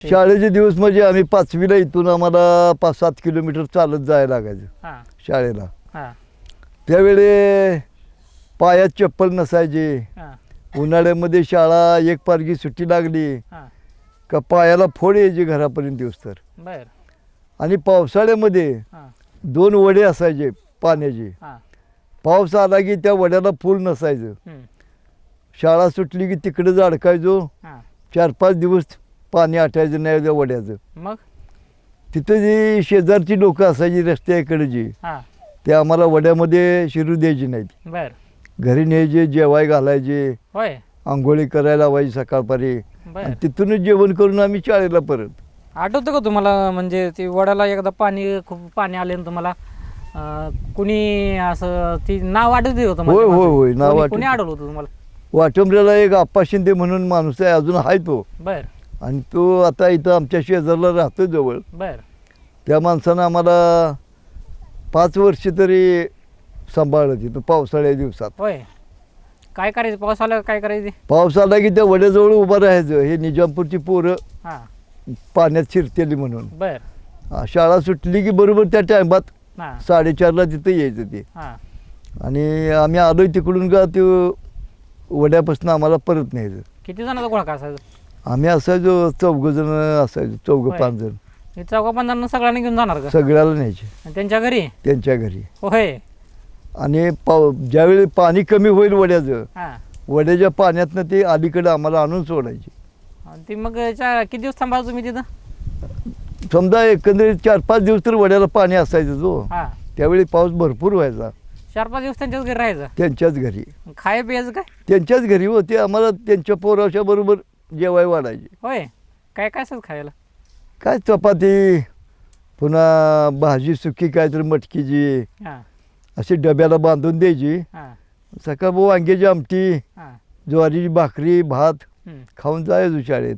शाळेचे दिवस म्हणजे आम्ही 5वीला इथून आम्हाला 5-7 किलोमीटर चालत जायला लागायचं हां शाळेला. हां त्यावेळी पायात चप्पल नसायची. हां उन्हाळ्यामध्ये शाळा एक पारगी सुट्टी लागली हां का पायाला फोड यायची घरापर्यंत दिवस तर. बर आणि पावसाळ्यामध्ये हां 2 वडे असायचे पाण्याचे. हां पाऊस आला की त्या वड्याला फूल नसायचं. हम्म, शाळा सुटली की तिकडे अडकायचो. हां 4-5 दिवस पाणी आटायचं नाही त्या वड्याचं. मग तिथं जी शेजारची लोकं असायची रस्त्याकडची हां ते आम्हाला वड्यामध्ये शिरू द्यायची नाहीत. बर घरी न्यायचे, जेवाय घालायचे, होय आंघोळी करायला लावायची सकाळपारी. बर आणि तिथूनच जेवण करून आम्ही शाळेला परत. आठवतं का तुम्हाला म्हणजे ते वड्याला एकदा खूप पाणी आले ना तुम्हाला कुणी असं ती नाव आठवते होतं होय, होय, होय, नाव कोणी आठवतं. आठवलं होतं तुम्हाला? वाटंबऱ्याला एक आप्पा शिंदे म्हणून माणूस आहे, अजून आहे तो. बर आणि तो आता इथं आमच्या शेजारला राहतो जवळ. बर त्या माणसानं आम्हाला 5 वर्ष तरी सांभाळलं तिथं पावसाळ्या दिवसात. होय काय करायचं पाऊस आला काय करायचं? पाऊस आला की त्या वड्याजवळ उभं राहायचं. हे निजामपूरची पोरं हां पाण्यात शिरतेली म्हणून. बर शाळा सुटली की बरोबर त्या टायमात हां 4:30ला तिथं यायचं ते. हां आणि आम्ही आलोय तिकडून का ते वड्यापासून आम्हाला परत न्यायचं. किती जणांचा गोळा असायचा? आम्ही असायचो 4 जण असायचो, 4-5 जण. हे चौघा-पांचांना सगळ्यांना घेऊन जाणार का सगळ्याला न्यायचे आणि त्यांच्या घरी? त्यांच्या घरी. होय आणि ज्यावेळी पाणी कमी होईल वड्याचं, हां वड्याच्या पाण्यातनं ते अलीकडे आम्हाला आणून सोडायचे. आणि ती मग किती दिवस थांबाल तुम्ही तिथं? समजा एकंदरीत 4-5 दिवस तर वड्याला पाणी असायचं जो. हां त्यावेळी पाऊस भरपूर व्हायचा. 4-5 दिवस त्यांच्याच घरी राहायचं? त्यांच्याच घरी. खाय प्यायचं काय? त्यांच्याच घरी होते. आम्हाला त्यांच्या पोराच्या बरोबर जेवाय वाढायचे. होय काय काय असं खायला? काय चपाती, पुन्हा भाजी सुकी काहीतरी मटकीची हां अशी डब्याला बांधून द्यायची. हां सकाळ वांग्याची आमटी, हां ज्वारीची भाकरी, भात हम्म. खाऊन जायचो शाळेत.